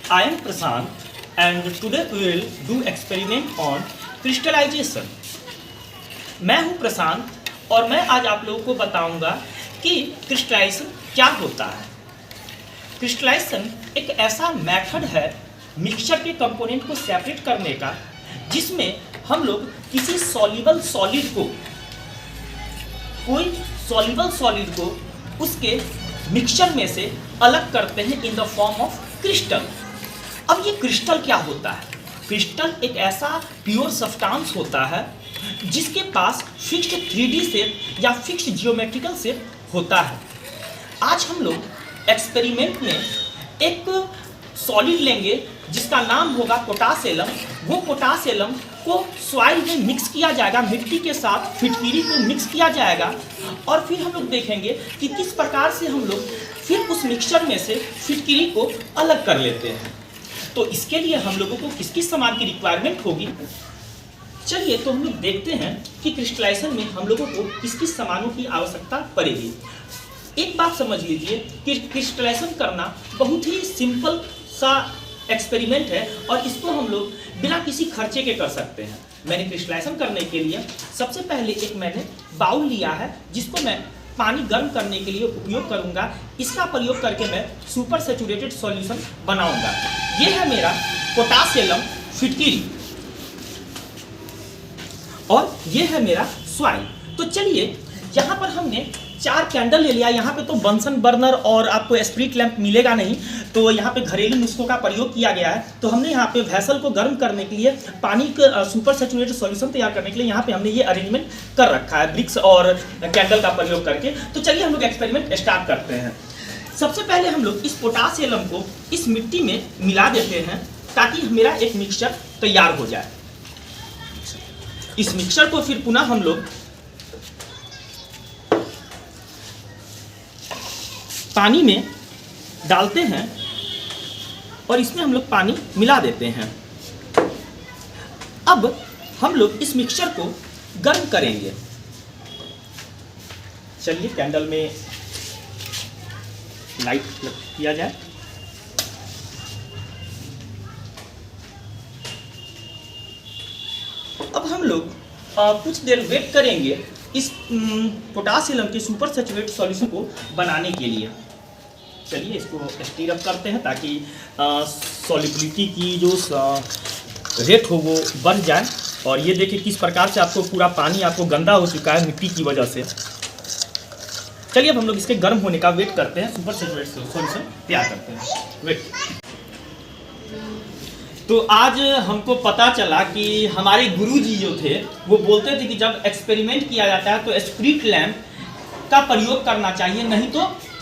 I am Prashant and today we will do experiment on crystallization. मैं हूं प्रशांत और मैं आज आप लोगों को बताऊंगा कि क्रिस्टलाइजेशन क्या होता है। क्रिस्टलाइजेशन एक ऐसा मेथड है मिक्सचर के कंपोनेंट को सेपरेट करने का जिसमें हम लोग किसी सॉल्युबल सॉलिड को उसके मिक्सचर में से अलग करते हैं in the form of crystal. अब ये क्रिस्टल क्या होता है? क्रिस्टल एक ऐसा प्योर सब्सटेंस होता है जिसके पास फिक्स्ड 3D शेप या फिक्स्ड जियोमेट्रिकल शेप होता है। आज हम लोग एक्सपेरिमेंट में एक सॉलिड लेंगे जिसका नाम होगा पोटासियम। वो पोटासियम को सॉइल में मिक्स किया जाएगा, मिट्टी के साथ फिटकिरी को मिक्स किया जाएगा और फिर हम लोग देखेंगे कि किस प्रकार से हम लोग फिर उस मिक्सचर में से फिटकिरी को अलग कर लेते हैं। तो इसके लिए हम लोगों को किस किस सामान की रिक्वायरमेंट होगी, चलिए तो हम लोग देखते हैं कि क्रिस्टलाइजेशन में हम लोगों को किस किस सामानों की आवश्यकता पड़ेगी। एक बात समझ लीजिए कि क्रिस्टलाइजेशन करना बहुत ही सिंपल सा एक्सपेरिमेंट है और इसको हम लोग बिना किसी खर्चे के कर सकते हैं। मैंने क्रिस्टलाइजेशन करने के लिए सबसे पहले एक मैंने बाउल लिया है जिसको मैं पानी गर्म करने के लिए उपयोग करूंगा। इसका प्रयोग करके मैं सुपर सैचुरेटेड सॉल्यूशन बनाऊंगा। ये है मेरा पोटासियम फिटकिरी और ये है मेरा सॉइल। तो चलिए यहाँ पर हमने 4 कैंडल ले लिया। यहाँ पे तो बंसन बर्नर और आपको स्प्रिट लैंप मिलेगा नहीं, तो यहाँ पे घरेलू नुस्खों का प्रयोग किया गया है। तो हमने यहाँ पे वेसल को गर्म करने के लिए पानी का सुपर सैचुरेटेड सॉल्यूशन तैयार करने के लिए यहाँ पे हमने ये अरेंजमेंट कर रखा है ब्रिक्स और कैंडल का प्रयोग करके। तो चलिए हम लोग एक्सपेरिमेंट स्टार्ट करते हैं। सबसे पहले हम लोग इस पोटासियम को इस मिट्टी में मिला देते हैं ताकि मेरा एक मिक्सचर तैयार हो जाए। इस मिक्सचर को फिर पुनः हम लोग पानी में डालते हैं और इसमें हम लोग पानी मिला देते हैं। अब हम लोग इस मिक्सचर को गर्म करेंगे। चलिए कैंडल में लाइट किया जाए। अब हम लोग कुछ देर वेट करेंगे इस पोटासियम के सुपर सैचुरेटेड सॉल्यूशन को बनाने के लिए। चलिए इसको स्टीर अप करते हैं ताकि सॉल्युबिलिटी की जो रेट हो वो बढ़ जाए। और ये देखिए किस प्रकार से आपको पूरा पानी आपको गंदा हो चुका है मिट्टी की वजह से। चलिए अब हम लोग इसके गर्म होने का वेट करते हैं, सुपर सैचुरेटेड सॉल्यूशन तैयार करते हैं। वेट। तो आज हमको पता चला कि हमारे गुरुजी जो थे वो बोलते थे कि जब एक्सपेरिमेंट किया जाता है तो स्प्रिट लैंप का प्रयोग करना चाहिए, नहीं तो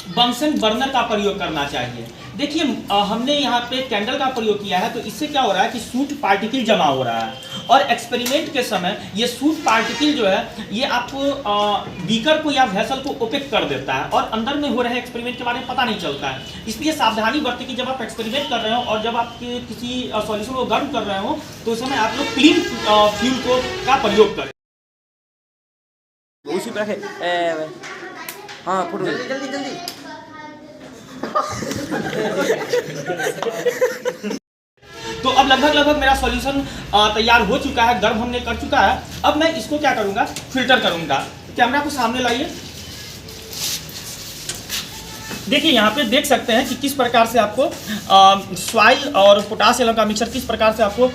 बंसन बर्नर का प्रयोग करना चाहिए। देखिए हमने यहाँ पे कैंडल का प्रयोग किया है तो इससे क्या हो रहा है कि सूट पार्टिकल जमा हो रहा है और एक्सपेरिमेंट के समय ये सूट पार्टिकल जो है ये आपको बीकर को या वेसल को ओपेक कर देता है और अंदर में हो रहे एक्सपेरिमेंट के बारे में पता नहीं चलता है। इसलिए सावधानी बरतें कि जब आप एक्सपेरिमेंट कर रहे हो और जब आप किसी सॉल्यूशन को गर्म कर रहे हो तो उस समय आप लोग क्लीन फ्यूल को का प्रयोग करें। हाँ फोटो जल्दी जल्दी जल्दी। तो अब लगभग मेरा सॉल्यूशन तैयार हो चुका है, गर्म हमने कर चुका है। अब मैं इसको क्या करूंगा, फिल्टर करूंगा। कैमरा को सामने लाइए। देखिए यहाँ पे देख सकते हैं कि किस प्रकार से आपको सॉइल और पोटासियम का मिक्सचर किस प्रकार से आपको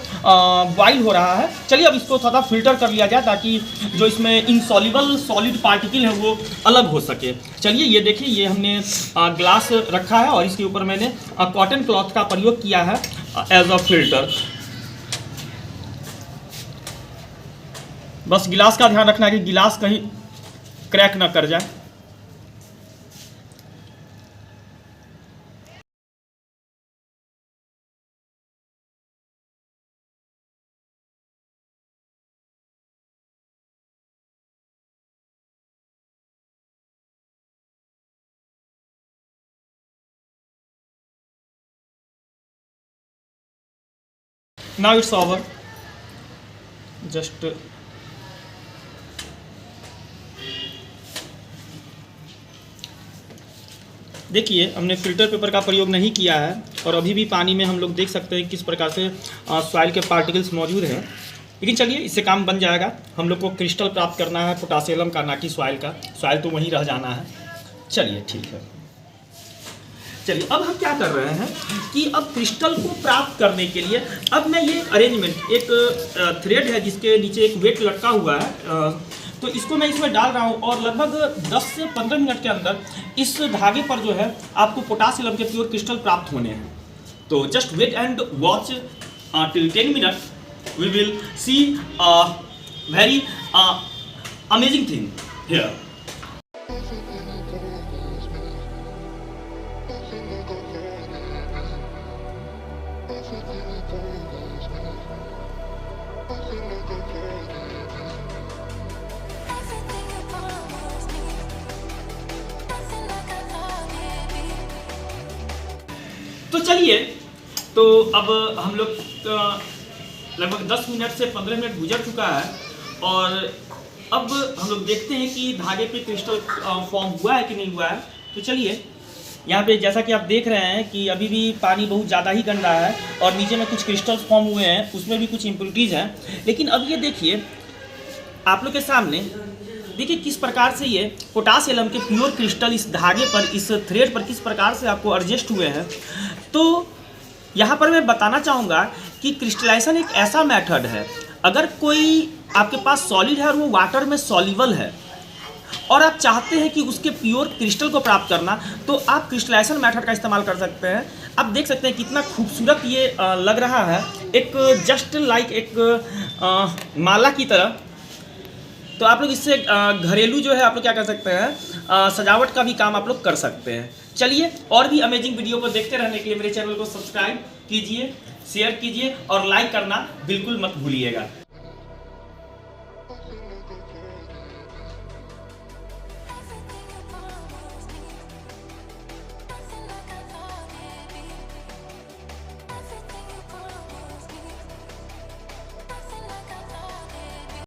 बॉइल हो रहा है। चलिए अब इसको थोड़ा फिल्टर कर लिया जाए ताकि जो इसमें इनसॉल्युबल सॉलिड पार्टिकल है वो अलग हो सके। चलिए ये देखिए ये हमने ग्लास रखा है और इसके ऊपर मैंने कॉटन क्लॉथ का प्रयोग किया है एज अ फिल्टर। बस गिलास का ध्यान रखना है कि गिलास कहीं क्रैक ना कर जाए। Now it's over. Just देखिए हमने फ़िल्टर पेपर का प्रयोग नहीं किया है और अभी भी पानी में हम लोग देख सकते हैं किस प्रकार से सॉइल के पार्टिकल्स मौजूद हैं। लेकिन चलिए इससे काम बन जाएगा। हम लोग को क्रिस्टल प्राप्त करना है पोटासियम का, ना कि सॉइल का। सॉइल तो वहीं रह जाना है। चलिए ठीक है। चलिए अब हम क्या कर रहे हैं कि अब क्रिस्टल को प्राप्त करने के लिए अब मैं ये अरेंजमेंट, एक थ्रेड है जिसके नीचे एक वेट लटका हुआ है, तो इसको मैं इसमें डाल रहा हूँ और लगभग 10 से 15 मिनट के अंदर इस धागे पर जो है आपको पोटासियम के प्योर क्रिस्टल प्राप्त होने हैं। तो just wait and watch till 10 minute, we will see a very amazing thing here. तो चलिए, तो अब हम लोग लगभग 10 मिनट से 15 मिनट गुजर चुका है और अब हम लोग देखते हैं कि धागे पे क्रिस्टल फॉर्म हुआ है कि नहीं हुआ है। तो चलिए, यहाँ पे जैसा कि आप देख रहे हैं कि अभी भी पानी बहुत ज़्यादा ही गंदा है और नीचे में कुछ क्रिस्टल्स फॉर्म हुए हैं, उसमें भी कुछ इम्प्योरिटीज़ हैं। लेकिन अब ये देखिए आप लोग के सामने, देखिए किस प्रकार से ये पोटासियम के प्योर क्रिस्टल इस धागे पर, इस थ्रेड पर किस प्रकार से आपको एडजस्ट हुए हैं। तो यहाँ पर मैं बताना चाहूँगा कि क्रिस्टलाइजेशन एक ऐसा मेथड है, अगर कोई आपके पास सॉलिड है और वो वाटर में सॉल्युबल है और आप चाहते हैं कि उसके प्योर क्रिस्टल को प्राप्त करना, तो आप क्रिस्टलाइजेशन मेथड का इस्तेमाल कर सकते हैं। आप देख सकते हैं कितना खूबसूरत ये लग रहा है, एक जस्ट लाइक एक माला की तरह। तो आप लोग इससे घरेलू जो है आप लोग क्या कर सकते हैं, सजावट का भी काम आप लोग कर सकते हैं। चलिए, और भी अमेजिंग वीडियो को देखते रहने के लिए मेरे चैनल को सब्सक्राइब कीजिए, शेयर कीजिए और लाइक करना बिल्कुल मत भूलिएगा।